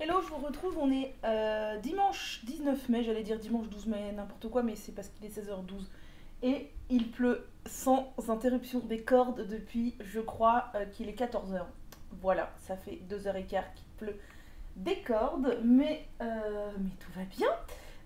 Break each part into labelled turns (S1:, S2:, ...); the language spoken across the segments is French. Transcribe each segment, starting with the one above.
S1: Hello, je vous retrouve, on est dimanche 19 mai, j'allais dire dimanche 12 mai, n'importe quoi, mais c'est parce qu'il est 16h12. Et il pleut sans interruption des cordes depuis, je crois, qu'il est 14h. Voilà, ça fait 2h15 qu'il pleut des cordes, mais tout va bien.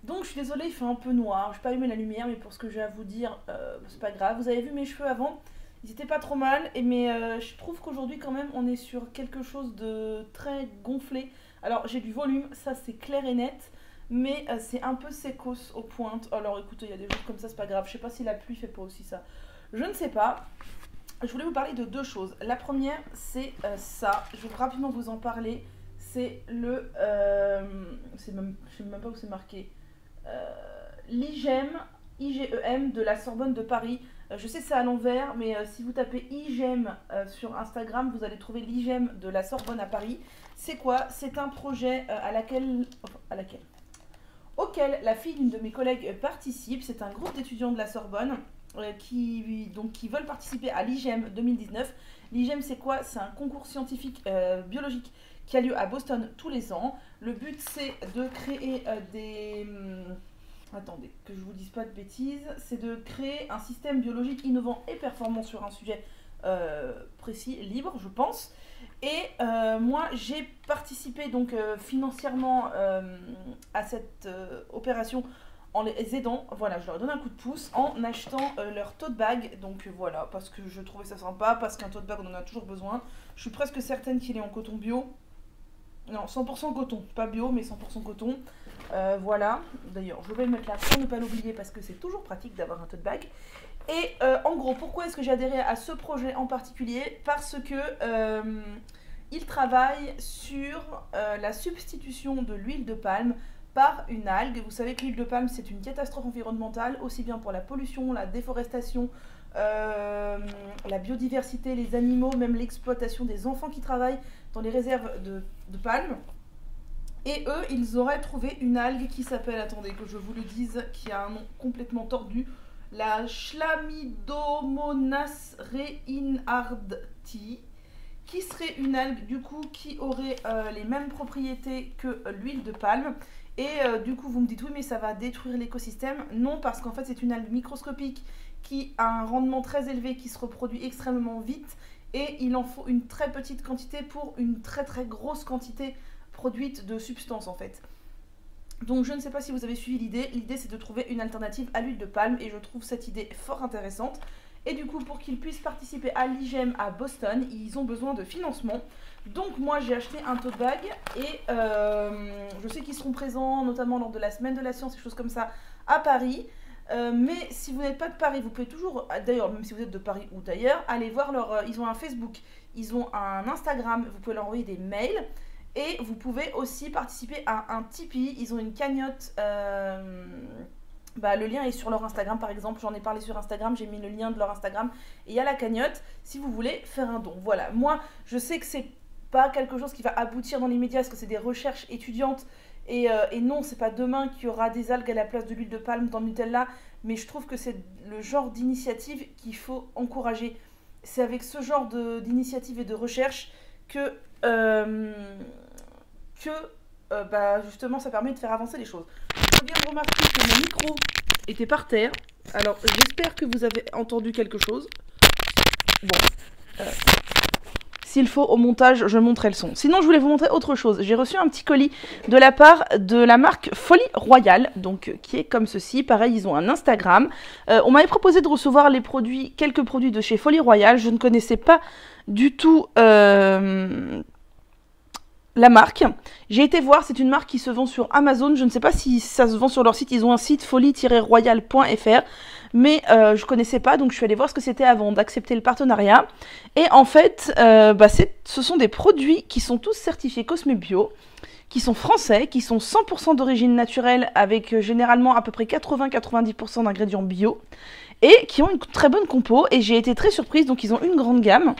S1: Donc je suis désolée, il fait un peu noir, je vais pas allumer la lumière, mais pour ce que j'ai à vous dire, c'est pas grave. Vous avez vu mes cheveux avant, ils étaient pas trop mal, mais je trouve qu'aujourd'hui quand même on est sur quelque chose de très gonflé. Alors j'ai du volume, ça c'est clair et net, mais c'est un peu sécos aux pointes. Alors écoutez, il y a des jours comme ça, c'est pas grave. Je sais pas si la pluie fait pas aussi ça. Je ne sais pas. Je voulais vous parler de deux choses. La première, c'est ça. Je vais rapidement vous en parler. C'est le. Je sais même pas où c'est marqué. L'IGEM, IGEM de la Sorbonne de Paris. Je sais que c'est à l'envers, mais si vous tapez IGEM sur Instagram, vous allez trouver l'IGEM de la Sorbonne à Paris. C'est quoi? C'est un projet auquel la fille d'une de mes collègues participe. C'est un groupe d'étudiants de la Sorbonne qui veulent participer à l'IGEM 2019. L'IGEM, c'est quoi? C'est un concours scientifique biologique qui a lieu à Boston tous les ans. Le but, c'est de créer attendez, que je vous dise pas de bêtises. C'est de créer un système biologique innovant et performant sur un sujet précis, libre, je pense. Et moi, j'ai participé donc financièrement à cette opération en les aidant. Voilà, je leur donne un coup de pouce en achetant leur tote bag. Donc voilà, parce que je trouvais ça sympa, parce qu'un tote bag, on en a toujours besoin. Je suis presque certaine qu'il est en coton bio. Non, 100% coton, pas bio, mais 100% coton. Voilà, d'ailleurs, je vais le mettre là pour ne pas l'oublier parce que c'est toujours pratique d'avoir un tote bag. Et en gros, pourquoi est-ce que j'ai adhéré à ce projet en particulier? Parce que il travaille sur la substitution de l'huile de palme par une algue. Vous savez que l'huile de palme, c'est une catastrophe environnementale, aussi bien pour la pollution, la déforestation, la biodiversité, les animaux, même l'exploitation des enfants qui travaillent dans les réserves de palme. Et eux, ils auraient trouvé une algue qui s'appelle, attendez que je vous le dise, qui a un nom complètement tordu, la Chlamydomonas reinhardti, qui serait une algue du coup qui aurait les mêmes propriétés que l'huile de palme. Et du coup, vous me dites oui, mais ça va détruire l'écosystème. Non, parce qu'en fait, c'est une algue microscopique qui a un rendement très élevé, qui se reproduit extrêmement vite. Et il en faut une très petite quantité pour une très très grosse quantité produite de substances en fait. Donc je ne sais pas si vous avez suivi l'idée. L'idée c'est de trouver une alternative à l'huile de palme et je trouve cette idée fort intéressante. Et du coup pour qu'ils puissent participer à l'IGEM à Boston, ils ont besoin de financement. Donc moi j'ai acheté un tote bag et je sais qu'ils seront présents notamment lors de la semaine de la science, quelque chose comme ça à Paris. Mais si vous n'êtes pas de Paris, vous pouvez toujours, d'ailleurs même si vous êtes de Paris ou d'ailleurs, aller voir ils ont un Facebook, ils ont un Instagram, vous pouvez leur envoyer des mails. Et vous pouvez aussi participer à un Tipeee. Ils ont une cagnotte. Le lien est sur leur Instagram par exemple. J'en ai parlé sur Instagram. J'ai mis le lien de leur Instagram. Et il y a la cagnotte si vous voulez faire un don. Voilà. Moi, je sais que c'est pas quelque chose qui va aboutir dans l'immédiat parce que c'est des recherches étudiantes. Et non, c'est pas demain qu'il y aura des algues à la place de l'huile de palme dans le Nutella. Mais je trouve que c'est le genre d'initiative qu'il faut encourager. C'est avec ce genre d'initiative et de recherche que justement ça permet de faire avancer les choses. Je viens de remarquer que mon micro était par terre. Alors j'espère que vous avez entendu quelque chose. Bon, s'il faut au montage, je montrerai le son. Sinon je voulais vous montrer autre chose. J'ai reçu un petit colis de la part de la marque Folie Royale, donc qui est comme ceci. Pareil, ils ont un Instagram. On m'avait proposé de recevoir quelques produits de chez Folie Royale. Je ne connaissais pas du tout la marque. J'ai été voir, c'est une marque qui se vend sur Amazon. Je ne sais pas si ça se vend sur leur site. Ils ont un site folie-royal.fr. Mais je connaissais pas, donc je suis allée voir ce que c'était avant d'accepter le partenariat. Et en fait, ce sont des produits qui sont tous certifiés Cosme Bio, qui sont français, qui sont 100% d'origine naturelle, avec généralement à peu près 80-90% d'ingrédients bio, et qui ont une très bonne compo. Et j'ai été très surprise, donc ils ont une grande gamme.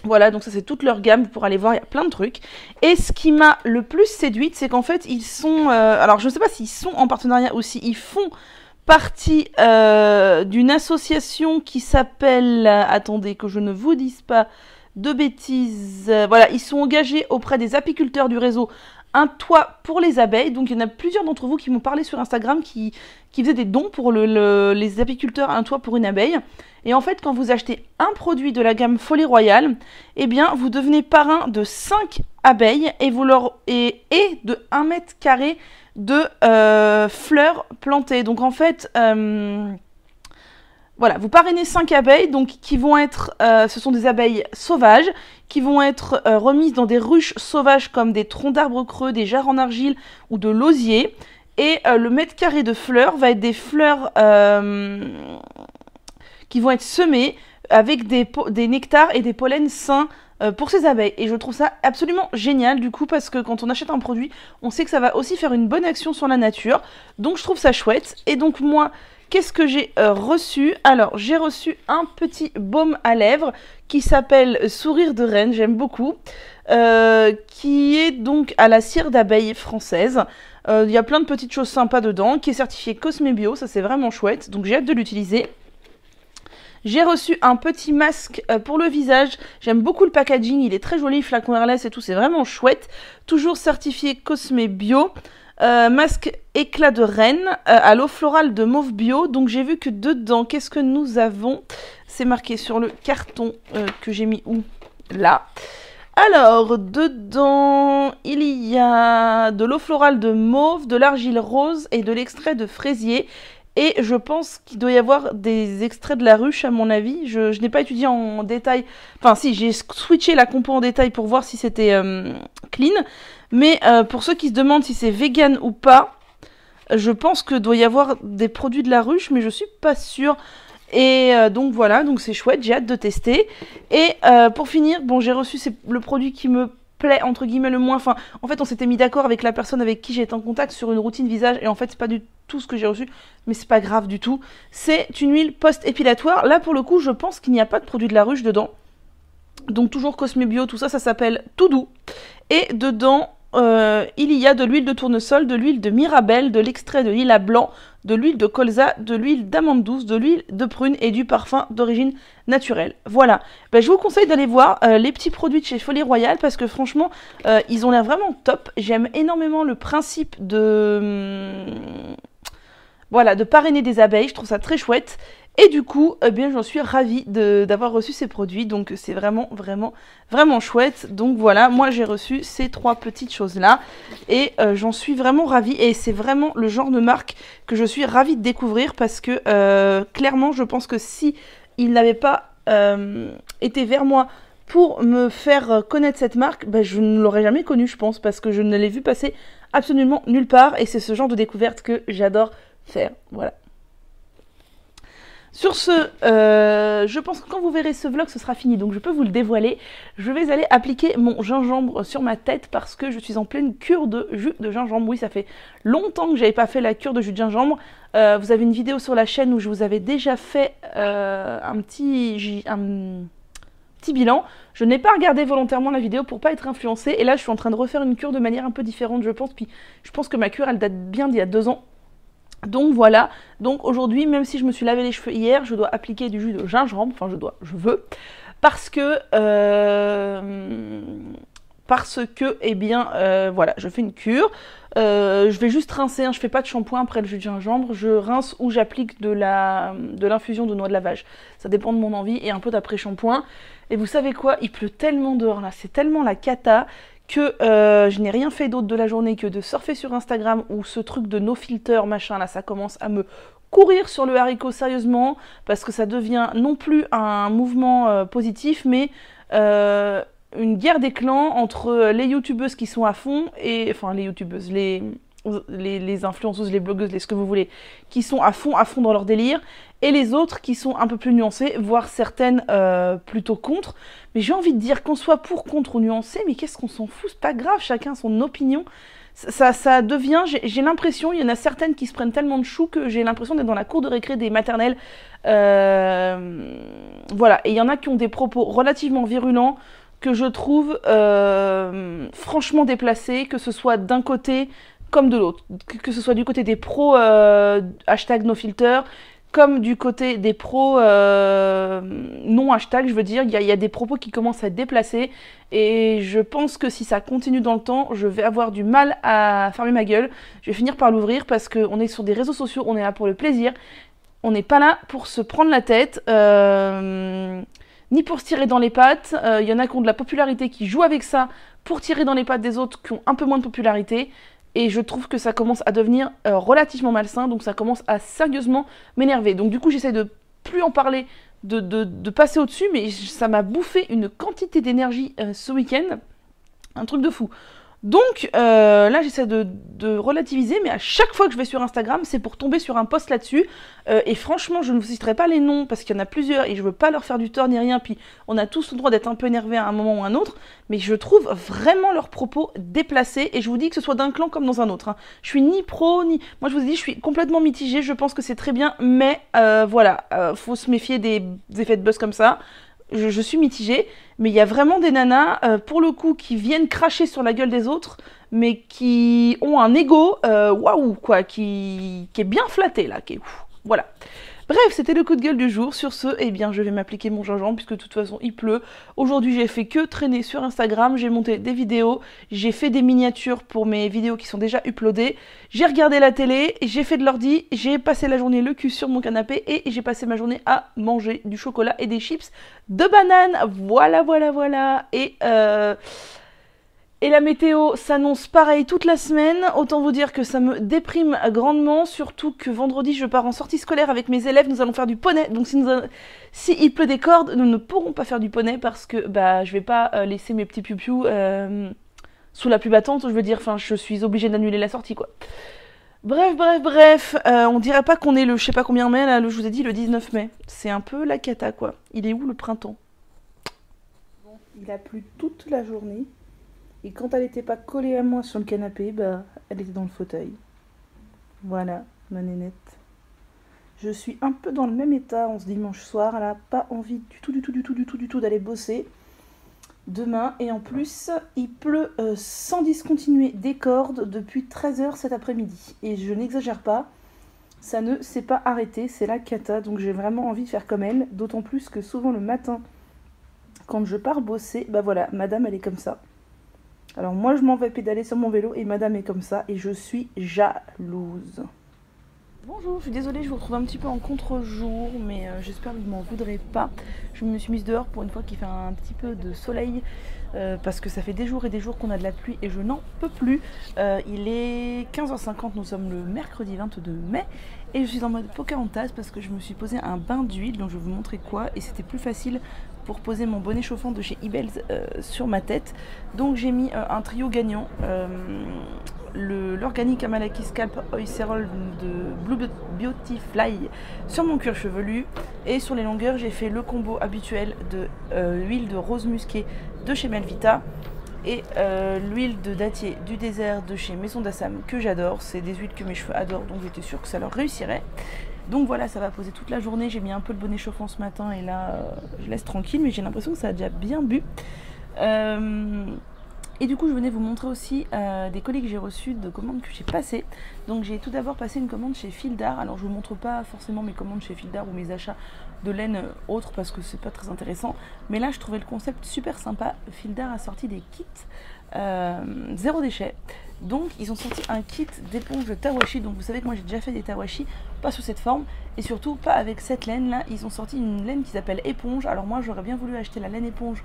S1: Voilà, donc ça c'est toute leur gamme, vous pourrez aller voir, il y a plein de trucs. Et ce qui m'a le plus séduite, c'est qu'en fait, ils sont... alors je ne sais pas s'ils sont en partenariat ou s'ils font partie d'une association qui s'appelle... attendez, que je ne vous dise pas de bêtises. Voilà, ils sont engagés auprès des apiculteurs du réseau un toit pour les abeilles. Donc il y en a plusieurs d'entre vous qui m'ont parlé sur Instagram qui faisaient des dons pour les apiculteurs, un toit pour une abeille. Et en fait, quand vous achetez un produit de la gamme Folie Royale, eh bien, vous devenez parrain de 5 abeilles et de 1 mètre carré de fleurs plantées. Donc en fait, voilà, vous parrainez 5 abeilles, donc qui vont être, ce sont des abeilles sauvages, qui vont être remises dans des ruches sauvages comme des troncs d'arbres creux, des jarres en argile ou de l'osier. Et le mètre carré de fleurs va être des fleurs qui vont être semées avec des nectars et des pollens sains pour ces abeilles. Et je trouve ça absolument génial du coup, parce que quand on achète un produit, on sait que ça va aussi faire une bonne action sur la nature. Donc je trouve ça chouette. Et donc moi, qu'est-ce que j'ai reçu? Alors j'ai reçu un petit baume à lèvres qui s'appelle Sourire de Reine, j'aime beaucoup. Qui est donc à la cire d'abeille française. Il y a plein de petites choses sympas dedans, qui est certifié Cosme Bio, ça c'est vraiment chouette. Donc j'ai hâte de l'utiliser. J'ai reçu un petit masque pour le visage. J'aime beaucoup le packaging, il est très joli, flacon airless et tout, c'est vraiment chouette. Toujours certifié Cosme Bio. Masque éclat de reine à l'eau florale de mauve bio. Donc j'ai vu que dedans, qu'est-ce que nous avons? C'est marqué sur le carton que j'ai mis où? Là. Alors, dedans, il y a de l'eau florale de mauve, de l'argile rose et de l'extrait de fraisier. Et je pense qu'il doit y avoir des extraits de la ruche à mon avis. Je n'ai pas étudié en détail. Enfin si, j'ai switché la compo en détail pour voir si c'était clean. Mais pour ceux qui se demandent si c'est vegan ou pas, je pense que doit y avoir des produits de la ruche, mais je suis pas sûre. Et donc voilà, donc c'est chouette, j'ai hâte de tester. Et pour finir, bon j'ai reçu le produit qui me plaît entre guillemets le moins. Enfin, en fait on s'était mis d'accord avec la personne avec qui j'étais en contact sur une routine visage, et en fait c'est pas du tout ce que j'ai reçu, mais c'est pas grave du tout. C'est une huile post-épilatoire. Là pour le coup je pense qu'il n'y a pas de produit de la ruche dedans. Donc toujours Cosme Bio, tout ça, ça s'appelle Tout Doux. Et dedans il y a de l'huile de tournesol, de l'huile de mirabelle, de l'extrait de lilas blanc, de l'huile de colza, de l'huile d'amande douce, de l'huile de prune et du parfum d'origine naturelle. Voilà, je vous conseille d'aller voir les petits produits de chez Folie Royale parce que franchement, ils ont l'air vraiment top. J'aime énormément le principe de... voilà, de parrainer des abeilles, je trouve ça très chouette. Et du coup, eh bien, j'en suis ravie d'avoir reçu ces produits, donc c'est vraiment, vraiment, vraiment chouette. Donc voilà, moi j'ai reçu ces 3 petites choses-là, et j'en suis vraiment ravie, et c'est vraiment le genre de marque que je suis ravie de découvrir, parce que clairement, je pense que si il n'avait pas été vers moi pour me faire connaître cette marque, je ne l'aurais jamais connue, je pense, parce que je ne l'ai vu passer absolument nulle part, et c'est ce genre de découverte que j'adore faire, voilà. Sur ce, je pense que quand vous verrez ce vlog, ce sera fini, donc je peux vous le dévoiler. Je vais aller appliquer mon gingembre sur ma tête parce que je suis en pleine cure de jus de gingembre. Oui, ça fait longtemps que j'avais pas fait la cure de jus de gingembre. Vous avez une vidéo sur la chaîne où je vous avais déjà fait un petit bilan. Je n'ai pas regardé volontairement la vidéo pour pas être influencée, et là je suis en train de refaire une cure de manière un peu différente, je pense. Puis je pense que ma cure, elle date bien d'il y a 2 ans. Donc voilà, donc aujourd'hui, même si je me suis lavé les cheveux hier, je dois appliquer du jus de gingembre, enfin je veux, parce que, eh bien, voilà, je fais une cure, je vais juste rincer, hein, je fais pas de shampoing après le jus de gingembre, je rince ou j'applique de l'infusion de noix de lavage, ça dépend de mon envie, et un peu d'après-shampoing. Et vous savez quoi, il pleut tellement dehors là, c'est tellement la cata, que je n'ai rien fait d'autre de la journée que de surfer sur Instagram, où ce truc de no filter machin là, ça commence à me courir sur le haricot sérieusement, parce que ça devient non plus un mouvement positif, mais une guerre des clans entre les youtubeuses qui sont à fond, et enfin les youtubeuses, les influenceuses, les blogueuses, ce que vous voulez, qui sont à fond dans leur délire, et les autres qui sont un peu plus nuancées, voire certaines plutôt contre. Mais j'ai envie de dire qu'on soit pour, contre ou nuancé, mais qu'est-ce qu'on s'en fout, c'est pas grave, chacun son opinion. Ça devient, j'ai l'impression, il y en a certaines qui se prennent tellement de choux que j'ai l'impression d'être dans la cour de récré des maternelles. Voilà, et il y en a qui ont des propos relativement virulents que je trouve franchement déplacés, que ce soit d'un côté comme de l'autre, que ce soit du côté des pros hashtag nofilter, comme du côté des pros non hashtag, je veux dire, il y a des propos qui commencent à être déplacés et je pense que si ça continue dans le temps, je vais avoir du mal à fermer ma gueule. Je vais finir par l'ouvrir parce qu'on est sur des réseaux sociaux, on est là pour le plaisir, on n'est pas là pour se prendre la tête, ni pour se tirer dans les pattes. Il y en a qui ont de la popularité qui jouent avec ça pour tirer dans les pattes des autres qui ont un peu moins de popularité. Et je trouve que ça commence à devenir relativement malsain, donc ça commence à sérieusement m'énerver. Donc du coup, j'essaie de plus en parler, de passer au-dessus, mais ça m'a bouffé une quantité d'énergie ce week-end. Un truc de fou. Donc là, j'essaie de relativiser, mais à chaque fois que je vais sur Instagram, c'est pour tomber sur un post là-dessus. Et franchement, je ne vous citerai pas les noms, parce qu'il y en a plusieurs, et je veux pas leur faire du tort ni rien, puis on a tous le droit d'être un peu énervé à un moment ou à un autre, mais je trouve vraiment leurs propos déplacés, et je vous dis que ce soit d'un clan comme dans un autre. Hein. Je suis ni pro, ni... Moi, je vous dis, je suis complètement mitigée, je pense que c'est très bien, mais voilà, faut se méfier des effets de buzz comme ça. Je suis mitigée, mais il y a vraiment des nanas, pour le coup, qui viennent cracher sur la gueule des autres, mais qui ont un ego, waouh, quoi, qui est bien flatté, là, qui est ouf, voilà. Bref, c'était le coup de gueule du jour. Sur ce, eh bien, je vais m'appliquer mon gingembre, puisque de toute façon, il pleut. Aujourd'hui, j'ai fait que traîner sur Instagram, j'ai monté des vidéos, j'ai fait des miniatures pour mes vidéos qui sont déjà uploadées, j'ai regardé la télé, j'ai fait de l'ordi, j'ai passé la journée le cul sur mon canapé, et j'ai passé ma journée à manger du chocolat et des chips de banane. Voilà, voilà, voilà. Et la météo s'annonce pareil toute la semaine, autant vous dire que ça me déprime grandement, surtout que vendredi je pars en sortie scolaire avec mes élèves, nous allons faire du poney, donc si il pleut des cordes, nous ne pourrons pas faire du poney parce que bah, je vais pas laisser mes petits piou-piou sous la pluie battante, je veux dire, enfin je suis obligée d'annuler la sortie quoi. Bref, on dirait pas qu'on est le je sais pas combien mai, là, je vous ai dit le 19 mai, c'est un peu la cata quoi, il est où le printemps? Bon, il a plu toute la journée. Et quand elle n'était pas collée à moi sur le canapé, bah, elle était dans le fauteuil. Voilà, ma nénette. Je suis un peu dans le même état en ce dimanche soir. Elle n'a pas envie du tout d'aller bosser demain. Et en plus, il pleut sans discontinuer des cordes depuis 13 h cet après-midi. Et je n'exagère pas, ça ne s'est pas arrêté, c'est la cata. Donc j'ai vraiment envie de faire comme elle. D'autant plus que souvent le matin, quand je pars bosser, bah voilà, madame elle est comme ça. Alors moi je m'en vais pédaler sur mon vélo et madame est comme ça et je suis jalouse. Bonjour, je suis désolée, je vous retrouve un petit peu en contre-jour, mais j'espère que vous m'en voudrez pas. Je me suis mise dehors pour une fois qu'il fait un petit peu de soleil, parce que ça fait des jours et des jours qu'on a de la pluie et je n'en peux plus. Il est 15h50, nous sommes le mercredi 22 mai, et je suis en mode Pocahontas parce que je me suis posé un bain d'huile, donc je vais vous montrer quoi, et c'était plus facile pour poser mon bonnet chauffant de chez Ibels sur ma tête. Donc j'ai mis un trio gagnant, l'Organic Amalaki Scalp Oil Cerol de Blue Beauty Fly sur mon cuir chevelu, et sur les longueurs j'ai fait le combo habituel de l'huile de rose musquée de chez Melvita et l'huile de dattier du désert de chez Maison d'Assam que j'adore. C'est des huiles que mes cheveux adorent, donc j'étais sûre que ça leur réussirait. Donc voilà, ça va poser toute la journée. J'ai mis un peu le bonnet chauffant ce matin et là je laisse tranquille, mais j'ai l'impression que ça a déjà bien bu. Et du coup je venais vous montrer aussi des colis que j'ai reçus de commandes que j'ai passées. Donc j'ai tout d'abord passé une commande chez Fildar. Alors je vous montre pas forcément mes commandes chez Fildar ou mes achats de laine autres parce que c'est pas très intéressant. Mais là je trouvais le concept super sympa. Fildar a sorti des kits zéro déchet. Donc ils ont sorti un kit d'éponge Tawashi. Donc vous savez que moi j'ai déjà fait des Tawashi, pas sous cette forme et surtout pas avec cette laine là. Ils ont sorti une laine qui s'appelle éponge. Alors moi j'aurais bien voulu acheter la laine éponge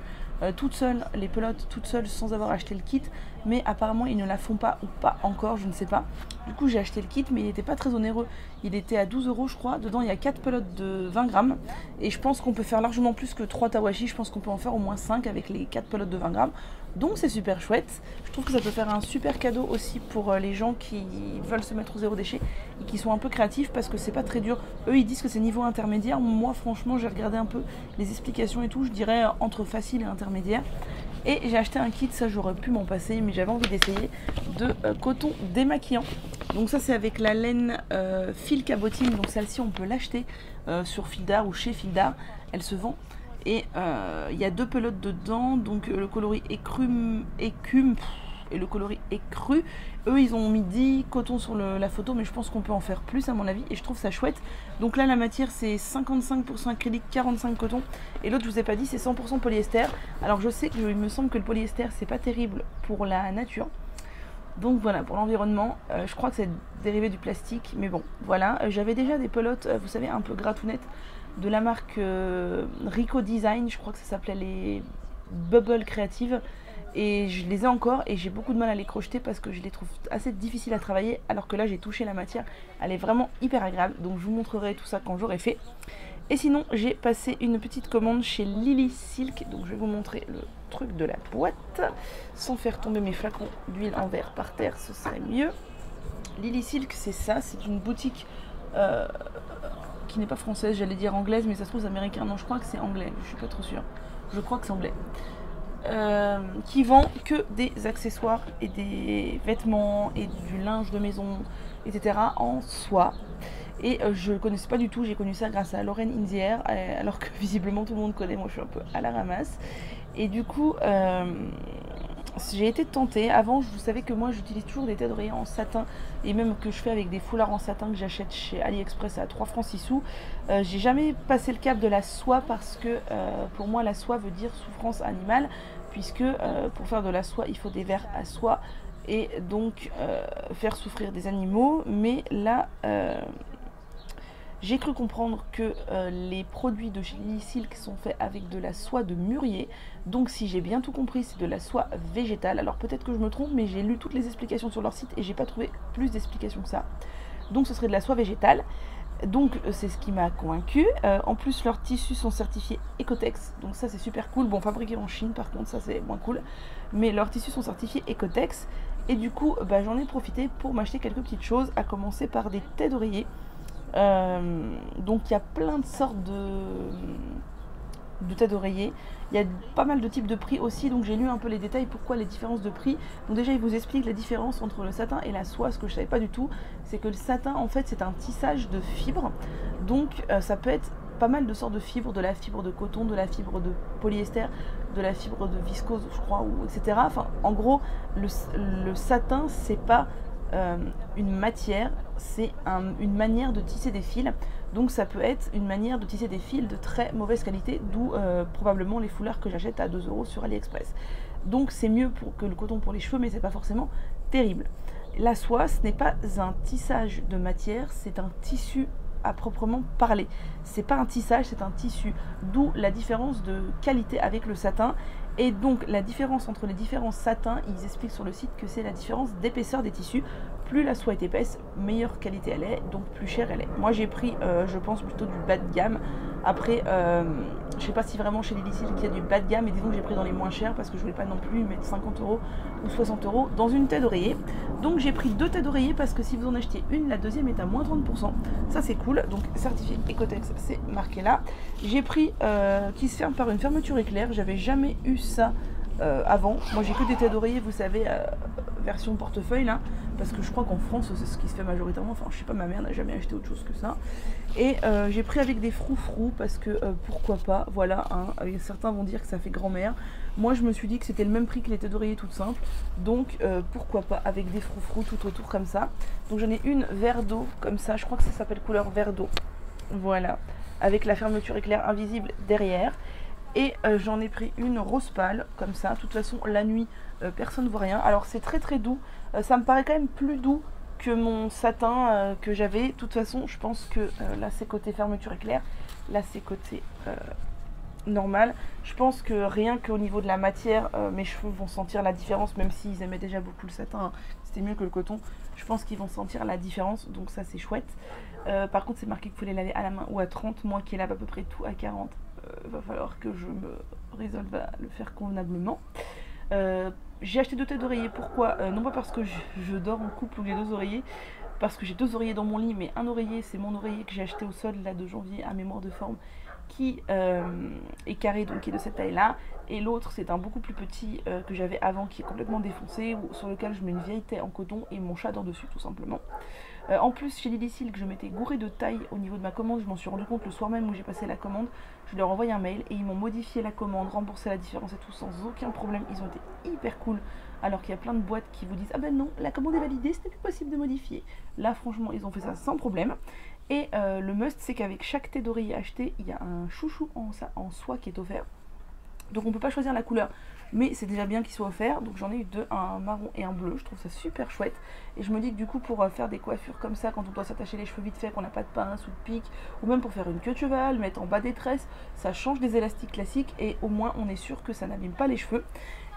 S1: toute seule, les pelotes toutes seules sans avoir acheté le kit, mais apparemment ils ne la font pas ou pas encore, je ne sais pas. Du coup j'ai acheté le kit, mais il n'était pas très onéreux, il était à 12 € je crois. Dedans il y a 4 pelotes de 20 grammes et je pense qu'on peut faire largement plus que 3 Tawashi. Je pense qu'on peut en faire au moins 5 avec les 4 pelotes de 20 grammes. Donc c'est super chouette. Je trouve que ça peut faire un super cadeau aussi pour les gens qui veulent se mettre au zéro déchet et qui sont un peu créatifs parce que c'est pas très dur. Eux ils disent que c'est niveau intermédiaire. Moi franchement j'ai regardé un peu les explications et tout, je dirais entre facile et intermédiaire. Et j'ai acheté un kit, ça j'aurais pu m'en passer, mais j'avais envie d'essayer, de coton démaquillant. Donc ça c'est avec la laine fil cabotine, donc celle-ci on peut l'acheter sur Fildar ou chez Fildar, elle se vend. Et il y a 2 pelotes dedans, donc le coloris écume, et le coloris est cru. Eux ils ont mis 10 cotons sur la photo, mais je pense qu'on peut en faire plus à mon avis et je trouve ça chouette. Donc là la matière c'est 55% acrylique, 45 coton et l'autre je vous ai pas dit c'est 100% polyester. Alors je sais qu'il me semble que le polyester c'est pas terrible pour la nature. Donc voilà, pour l'environnement, je crois que c'est dérivé du plastique, mais bon, voilà. J'avais déjà des pelotes, vous savez, un peu gratounettes, de la marque Rico Design, je crois que ça s'appelait les Bubble Creative, et je les ai encore, et j'ai beaucoup de mal à les crocheter parce que je les trouve assez difficiles à travailler, alors que là j'ai touché la matière, elle est vraiment hyper agréable, donc je vous montrerai tout ça quand j'aurai fait. Et sinon, j'ai passé une petite commande chez Lily Silk, donc je vais vous montrer le truc de la boîte, sans faire tomber mes flacons d'huile en verre par terre, ce serait mieux. Lily Silk, c'est ça, c'est une boutique qui n'est pas française, j'allais dire anglaise, mais ça se trouve c'est américain, non je crois que c'est anglais, je suis pas trop sûre, je crois que c'est anglais. Qui vend que des accessoires et des vêtements et du linge de maison, etc. en soie. Et je ne connaissais pas du tout, j'ai connu ça grâce à Lauren in the Air, alors que visiblement tout le monde connaît, moi je suis un peu à la ramasse. Et du coup, j'ai été tentée. Avant, vous savez que moi j'utilise toujours des têtes d'oreiller en satin, et même que je fais avec des foulards en satin que j'achète chez AliExpress à 3 francs 6 sous. J'ai jamais passé le cap de la soie parce que pour moi la soie veut dire souffrance animale, puisque pour faire de la soie il faut des vers à soie et donc faire souffrir des animaux. Mais là j'ai cru comprendre que les produits de chez Lily Silk sont faits avec de la soie de mûrier. Donc si j'ai bien tout compris, c'est de la soie végétale. Alors peut-être que je me trompe, mais j'ai lu toutes les explications sur leur site et j'ai pas trouvé plus d'explications que ça. Donc ce serait de la soie végétale. Donc c'est ce qui m'a convaincu. En plus leurs tissus sont certifiés Ecotex, donc ça c'est super cool. Bon, fabriqués en Chine par contre, ça c'est moins cool. Mais leurs tissus sont certifiés Ecotex. Et du coup j'en ai profité pour m'acheter quelques petites choses, à commencer par des têtes d'oreiller. Donc il y a plein de sortes de têtes d'oreiller. Il y a pas mal de types de prix aussi, donc j'ai lu un peu les détails, pourquoi les différences de prix. Donc déjà il vous explique la différence entre le satin et la soie. Ce que je savais pas du tout, c'est que le satin en fait c'est un tissage de fibres. Donc ça peut être pas mal de sortes de fibres, de la fibre de coton, de la fibre de polyester, de la fibre de viscose je crois, ou etc. Enfin en gros le satin c'est pas une matière, c'est une manière de tisser des fils. Donc ça peut être une manière de tisser des fils de très mauvaise qualité, d'où probablement les foulards que j'achète à 2 € sur AliExpress. Donc c'est mieux que le coton pour les cheveux, mais c'est pas forcément terrible. La soie, ce n'est pas un tissage de matière, c'est un tissu à proprement parler. C'est pas un tissage, c'est un tissu, d'où la différence de qualité avec le satin. Et donc la différence entre les différents satins, ils expliquent sur le site que c'est la différence d'épaisseur des tissus. Plus la soie est épaisse, meilleure qualité elle est, donc plus chère elle est. Moi j'ai pris, je pense, plutôt du bas de gamme. Après, je sais pas si vraiment chez Lily Silk il y a du bas de gamme, mais disons que j'ai pris dans les moins chers parce que je voulais pas non plus mettre 50 € ou 60 € dans une tête d'oreiller. Donc j'ai pris 2 têtes d'oreiller parce que si vous en achetez une, la deuxième est à moins 30%. Ça c'est cool, donc certifié Ecotex, c'est marqué là. J'ai pris qui se ferme par une fermeture éclair, j'avais jamais eu ça avant. Moi j'ai que des têtes d'oreiller, vous savez, version portefeuille là, parce que je crois qu'en France c'est ce qui se fait majoritairement. Enfin je sais pas, ma mère n'a jamais acheté autre chose que ça. Et j'ai pris avec des froufrous parce que pourquoi pas, voilà, hein, certains vont dire que ça fait grand-mère. Moi je me suis dit que c'était le même prix que les têtes d'oreiller toutes simples, donc pourquoi pas avec des froufrous tout autour comme ça. Donc j'en ai une vert d'eau comme ça, je crois que ça s'appelle couleur vert d'eau, voilà, avec la fermeture éclair invisible derrière. Et j'en ai pris une rose pâle comme ça. De toute façon la nuit personne ne voit rien. Alors c'est très très doux, ça me paraît quand même plus doux que mon satin que j'avais. De toute façon je pense que là c'est côté fermeture éclair, là c'est côté normal. Je pense que rien qu'au niveau de la matière, mes cheveux vont sentir la différence, même s'ils aimaient déjà beaucoup le satin, hein, c'était mieux que le coton. Je pense qu'ils vont sentir la différence, donc ça c'est chouette. Par contre c'est marqué qu'il faut les laver à la main ou à 30, moi qui lave à peu près tout à 40. Va falloir que je me résolve à le faire convenablement. J'ai acheté 2 têtes d'oreiller, pourquoi non pas parce que je dors en couple ou les 2 oreillers, parce que j'ai 2 oreillers dans mon lit, mais un oreiller c'est mon oreiller que j'ai acheté au solde là de janvier à mémoire de forme, qui est carré, donc qui est de cette taille là, et l'autre c'est un beaucoup plus petit que j'avais avant, qui est complètement défoncé, sur lequel je mets une vieille taille en coton et mon chat dort dessus tout simplement. En plus chez Lily Silk je m'étais gourée de taille au niveau de ma commande, je m'en suis rendu compte le soir même où j'ai passé la commande. Je leur ai envoyé un mail et ils m'ont modifié la commande, remboursé la différence et tout sans aucun problème. Ils ont été hyper cool alors qu'il y a plein de boîtes qui vous disent ah ben non, la commande est validée, ce n'est plus possible de modifier. Là franchement ils ont fait ça sans problème. Et le must c'est qu'avec chaque thé d'oreiller acheté, il y a un chouchou en soie qui est offert. Donc on peut pas choisir la couleur, mais c'est déjà bien qu'il soit offert. Donc j'en ai eu deux, un marron et un bleu. Je trouve ça super chouette. Et je me dis que du coup pour faire des coiffures comme ça, quand on doit s'attacher les cheveux vite fait, qu'on n'a pas de pince ou de pique, ou même pour faire une queue de cheval, mettre en bas des tresses, ça change des élastiques classiques et au moins on est sûr que ça n'abîme pas les cheveux.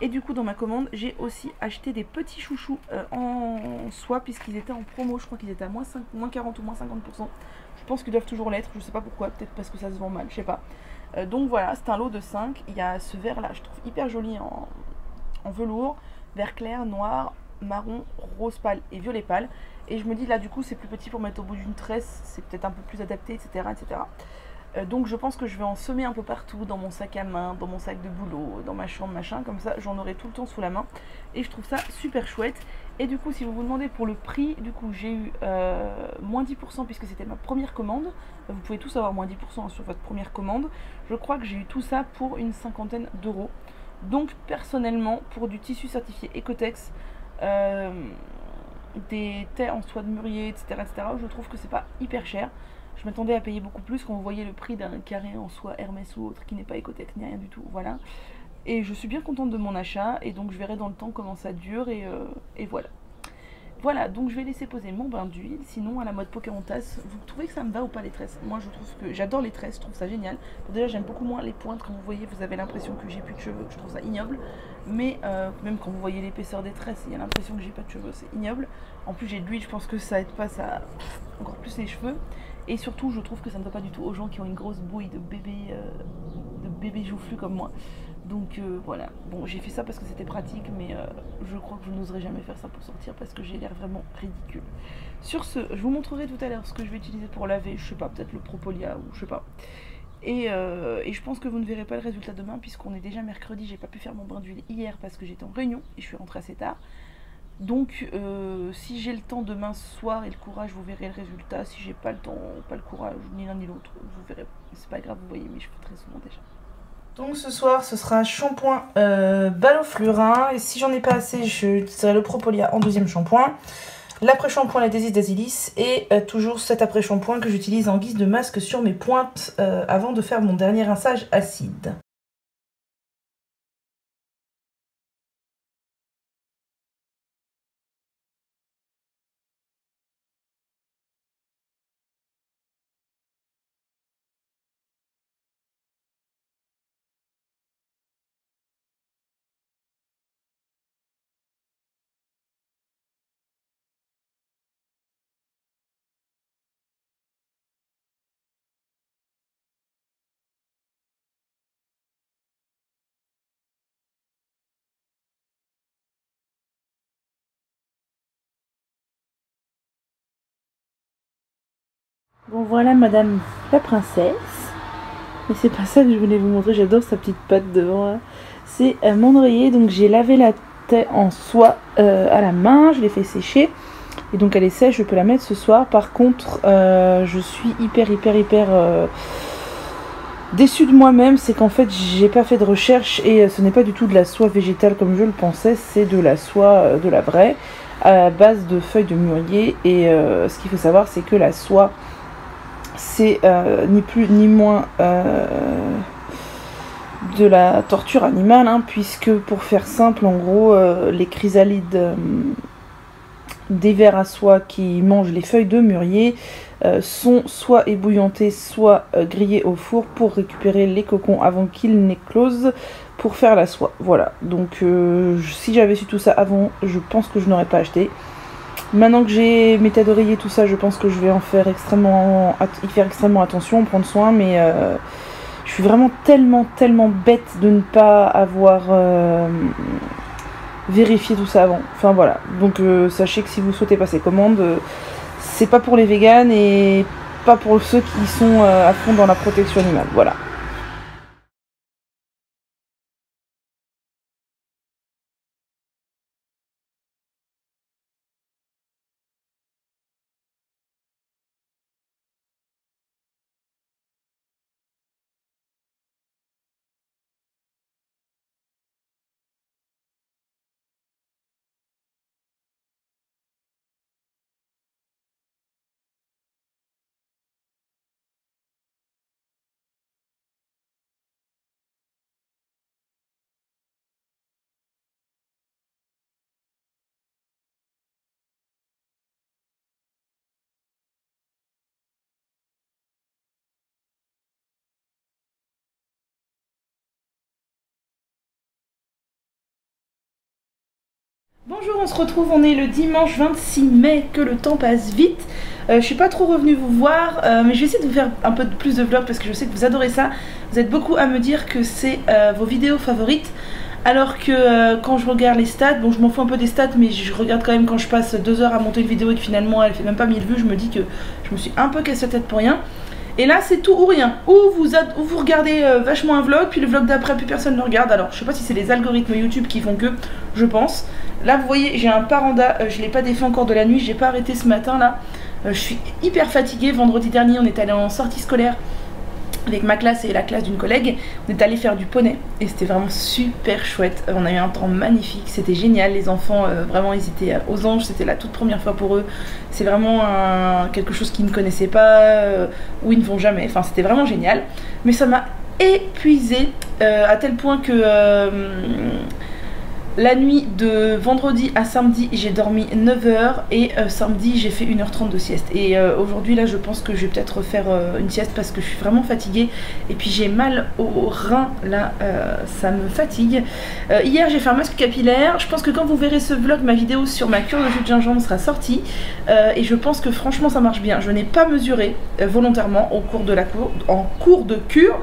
S1: Et du coup dans ma commande j'ai aussi acheté des petits chouchous en soie puisqu'ils étaient en promo. Je crois qu'ils étaient à moins 40 ou moins 50%. Je pense qu'ils doivent toujours l'être, je sais pas pourquoi, peut-être parce que ça se vend mal, je sais pas. Donc voilà, c'est un lot de 5. Il y a ce vert là, je trouve hyper joli en velours, vert clair, noir, marron, rose pâle et violet pâle. Et je me dis là du coup c'est plus petit pour mettre au bout d'une tresse, c'est peut-être un peu plus adapté, etc. etc. Donc je pense que je vais en semer un peu partout, dans mon sac à main, dans mon sac de boulot, dans ma chambre, machin, comme ça j'en aurai tout le temps sous la main. Et je trouve ça super chouette. Et du coup si vous vous demandez pour le prix, du coup j'ai eu moins 10% puisque c'était ma première commande. Vous pouvez tous avoir moins 10% sur votre première commande. Je crois que j'ai eu tout ça pour une cinquantaine d'euros. Donc personnellement, pour du tissu certifié Ecotex, euh, des tais en soie de mûrier, etc., je trouve que c'est pas hyper cher. Je m'attendais à payer beaucoup plus quand vous voyez le prix d'un carré en soie Hermès ou autre qui n'est pas Ecotex ni rien du tout. Voilà. Et je suis bien contente de mon achat et donc je verrai dans le temps comment ça dure et voilà. Voilà, donc je vais laisser poser mon bain d'huile. Sinon, à la mode Pocahontas, vous trouvez que ça me va ou pas les tresses? Moi, je trouve que j'adore les tresses, je trouve ça génial. Bon, déjà, j'aime beaucoup moins les pointes. Quand vous voyez, vous avez l'impression que j'ai plus de cheveux. Je trouve ça ignoble. Mais même quand vous voyez l'épaisseur des tresses, il y a l'impression que j'ai pas de cheveux. C'est ignoble. En plus, j'ai de l'huile, je pense que ça aide pas ça encore plus les cheveux. Et surtout, je trouve que ça ne va pas du tout aux gens qui ont une grosse bouille de bébé joufflu comme moi. Donc voilà, bon j'ai fait ça parce que c'était pratique, mais je crois que je n'oserais jamais faire ça pour sortir parce que j'ai l'air vraiment ridicule. Sur ce, je vous montrerai tout à l'heure ce que je vais utiliser pour laver, je sais pas, peut-être le Propolia ou je sais pas. Et je pense que vous ne verrez pas le résultat demain puisqu'on est déjà mercredi, j'ai pas pu faire mon bain d'huile hier parce que j'étais en réunion et je suis rentrée assez tard. Donc si j'ai le temps demain soir et le courage, vous verrez le résultat. Si j'ai pas le temps, pas le courage, ni l'un ni l'autre, vous verrez. C'est pas grave, vous voyez mes cheveux très souvent déjà. Donc ce soir, ce sera shampoing Balloflurin. Et si j'en ai pas assez, je utiliserai le Propolia en deuxième shampoing. L'après-shampoing, la Désis d'Asilis. Et toujours cet après-shampoing que j'utilise en guise de masque sur mes pointes avant de faire mon dernier rinçage acide. Bon voilà madame la princesse. Mais c'est pas ça que je voulais vous montrer, j'adore sa petite patte devant là. C'est mon oreiller, donc j'ai lavé la tête en soie à la main, je l'ai fait sécher. Et donc elle est sèche, je peux la mettre ce soir. Par contre, je suis hyper déçue de moi-même. C'est qu'en fait, j'ai pas fait de recherche et ce n'est pas du tout de la soie végétale comme je le pensais. C'est de la soie, de la vraie, à base de feuilles de mûrier. Et ce qu'il faut savoir, c'est que la soie, c'est ni plus ni moins de la torture animale, hein, puisque pour faire simple, en gros, les chrysalides des vers à soie qui mangent les feuilles de mûrier sont soit ébouillantés, soit grillés au four pour récupérer les cocons avant qu'ils n'éclosent pour faire la soie. Voilà, donc si j'avais su tout ça avant, je pense que je n'aurais pas acheté. Maintenant que j'ai mes têtes d'oreiller, tout ça, je pense que je vais y faire extrêmement attention, prendre soin, mais je suis vraiment tellement bête de ne pas avoir vérifié tout ça avant. Enfin voilà, donc sachez que si vous souhaitez passer commande, c'est pas pour les véganes et pas pour ceux qui sont à fond dans la protection animale. Voilà. Bonjour, on se retrouve, on est le dimanche 26 mai, que le temps passe vite. Je suis pas trop revenue vous voir, mais je vais essayer de vous faire un peu plus de vlogs parce que je sais que vous adorez ça. Vous êtes beaucoup à me dire que c'est vos vidéos favorites. Alors que quand je regarde les stats, bon je m'en fous un peu des stats, mais je regarde quand même quand je passe 2 heures à monter une vidéo et que finalement elle fait même pas 1000 vues, je me dis que je me suis un peu cassé la tête pour rien. Et là c'est tout ou rien, ou vous regardez vachement un vlog, puis le vlog d'après plus personne ne regarde. Alors je sais pas si c'est les algorithmes YouTube qui font que, je pense. Là vous voyez j'ai un paranda, je l'ai pas défait encore de la nuit, j'ai pas arrêté ce matin là. Je suis hyper fatiguée, vendredi dernier on est allé en sortie scolaire avec ma classe et la classe d'une collègue. On est allé faire du poney et c'était vraiment super chouette. On a eu un temps magnifique, c'était génial. Les enfants vraiment ils étaient aux anges, c'était la toute première fois pour eux. C'est vraiment quelque chose qu'ils ne connaissaient pas, ou ils ne font jamais, enfin c'était vraiment génial. Mais ça m'a épuisée à tel point que la nuit de vendredi à samedi j'ai dormi 9 heures et samedi j'ai fait 1h30 de sieste. Et aujourd'hui là je pense que je vais peut-être refaire une sieste parce que je suis vraiment fatiguée. Et puis j'ai mal aux reins là, ça me fatigue. Hier j'ai fait un masque capillaire. Je pense que quand vous verrez ce vlog, ma vidéo sur ma cure de jus de gingembre sera sortie. Et je pense que franchement ça marche bien. Je n'ai pas mesuré volontairement en cours de cure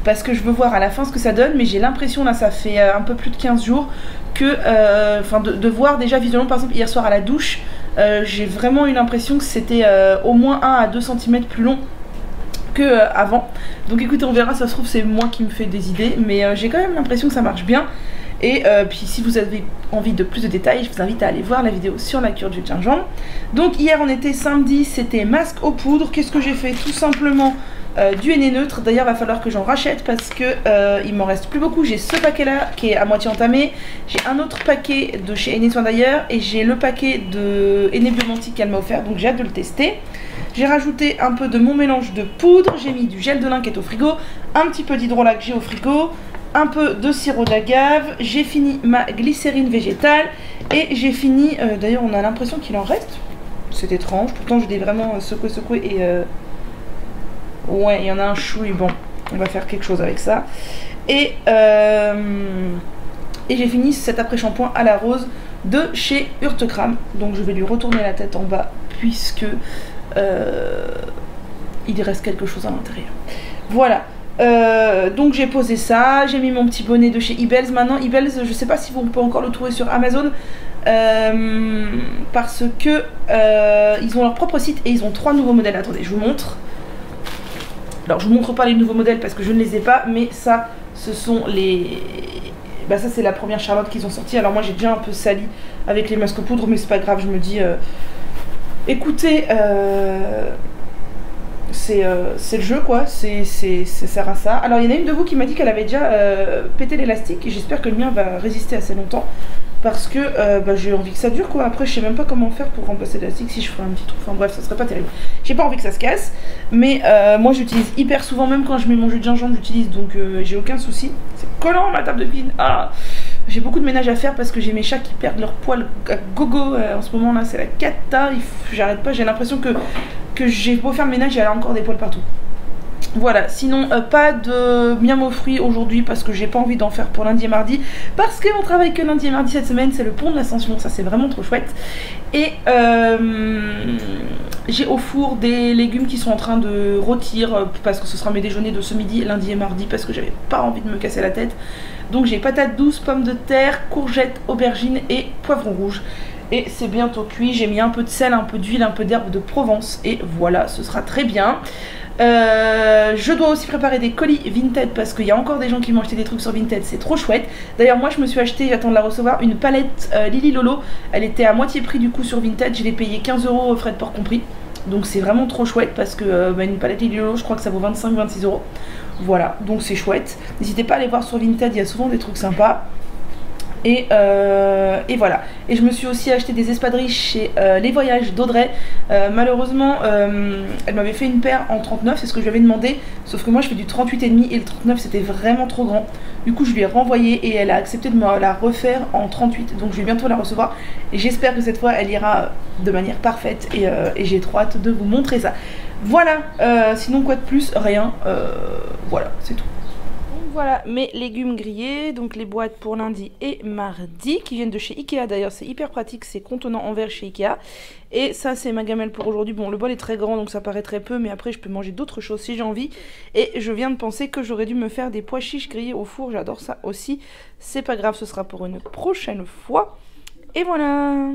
S1: parce que je veux voir à la fin ce que ça donne. Mais j'ai l'impression là ça fait un peu plus de 15 jours que, de voir déjà visuellement, par exemple hier soir à la douche, j'ai vraiment eu l'impression que c'était au moins 1 à 2 cm plus long que avant. Donc écoutez, on verra, ça se trouve c'est moi qui me fais des idées, mais j'ai quand même l'impression que ça marche bien. Et puis si vous avez envie de plus de détails, je vous invite à aller voir la vidéo sur la cure du gingembre. Donc hier on était samedi, c'était masque aux poudres. Qu'est-ce que j'ai fait? Tout simplement du henné neutre. D'ailleurs va falloir que j'en rachète parce que il m'en reste plus beaucoup. J'ai ce paquet là qui est à moitié entamé, j'ai un autre paquet de chez Henné Soin d'ailleurs et j'ai le paquet de Henné Biomantique qu'elle m'a offert, donc j'ai hâte de le tester. J'ai rajouté un peu de mon mélange de poudre, j'ai mis du gel de lin qui est au frigo, un petit peu d'hydrolat que j'ai au frigo, un peu de sirop d'agave, j'ai fini ma glycérine végétale et j'ai fini, d'ailleurs on a l'impression qu'il en reste, c'est étrange, pourtant je l'ai vraiment secoué et ouais, il y en a un chou et bon, on va faire quelque chose avec ça. Et j'ai fini cet après-shampoing à la rose de chez Urtekram. Donc je vais lui retourner la tête en bas puisque il reste quelque chose à l'intérieur. Voilà. Donc j'ai posé ça, j'ai mis mon petit bonnet de chez Ibels. Maintenant Ibels, je sais pas si on peut encore le trouver sur Amazon. Parce que ils ont leur propre site et ils ont 3 nouveaux modèles. Attendez, je vous montre. Alors je vous montre pas les nouveaux modèles parce que je ne les ai pas, mais ça ce sont les... Bah ça c'est la première Charlotte qu'ils ont sorti. Alors moi j'ai déjà un peu sali avec les masques poudre, mais c'est pas grave, je me dis écoutez, c'est le jeu quoi, ça sert à ça. Alors il y en a une de vous qui m'a dit qu'elle avait déjà pété l'élastique et j'espère que le mien va résister assez longtemps. Parce que j'ai envie que ça dure quoi. Après je sais même pas comment faire pour remplacer l'élastique, si je ferais un petit truc, enfin bref ça serait pas terrible. J'ai pas envie que ça se casse. Mais moi j'utilise hyper souvent, même quand je mets mon jus de gingembre j'utilise, donc j'ai aucun souci. C'est collant ma table de cuisine. Ah, j'ai beaucoup de ménage à faire parce que j'ai mes chats qui perdent leur poil à gogo en ce moment là, c'est la cata. J'arrête pas, j'ai l'impression que j'ai beau faire le ménage, il y a encore des poils partout. Voilà, sinon pas de miam aux fruits aujourd'hui parce que j'ai pas envie d'en faire pour lundi et mardi. Parce qu'on travaille que lundi et mardi cette semaine, c'est le pont de l'Ascension, ça c'est vraiment trop chouette. Et j'ai au four des légumes qui sont en train de rôtir parce que ce sera mes déjeuners de ce midi, lundi et mardi, parce que j'avais pas envie de me casser la tête. Donc j'ai patates douces, pommes de terre, courgettes, aubergines et poivrons rouges. Et c'est bientôt cuit, j'ai mis un peu de sel, un peu d'huile, un peu d'herbe de Provence et voilà, ce sera très bien. Je dois aussi préparer des colis Vinted parce qu'il y a encore des gens qui m'ont acheté des trucs sur Vinted, c'est trop chouette. D'ailleurs moi je me suis acheté, j'attends de la recevoir, une palette Lily Lolo. Elle était à moitié prix du coup sur Vinted, je l'ai payé 15 € frais de port compris. Donc c'est vraiment trop chouette parce que une palette Lily Lolo je crois que ça vaut 25-26 €. Voilà, donc c'est chouette. N'hésitez pas à aller voir sur Vinted, il y a souvent des trucs sympas. Et voilà. Et je me suis aussi acheté des espadrilles chez Les Voyages d'Audrey. Malheureusement, elle m'avait fait une paire en 39, c'est ce que je lui avais demandé. Sauf que moi je fais du 38,5 et le 39 c'était vraiment trop grand. Du coup je lui ai renvoyé et elle a accepté de me la refaire en 38. Donc je vais bientôt la recevoir. Et j'espère que cette fois elle ira de manière parfaite. Et j'ai trop hâte de vous montrer ça. Voilà, sinon quoi de plus? Rien. Voilà, c'est tout. voilà mes légumes grillés, donc les boîtes pour lundi et mardi qui viennent de chez Ikea d'ailleurs, c'est hyper pratique, c'est contenant en verre chez Ikea. Et ça c'est ma gamelle pour aujourd'hui, bon le bol est très grand donc ça paraît très peu mais après je peux manger d'autres choses si j'ai envie. Et je viens de penser que j'aurais dû me faire des pois chiches grillés au four, j'adore ça aussi. C'est pas grave, ce sera pour une prochaine fois. Et voilà.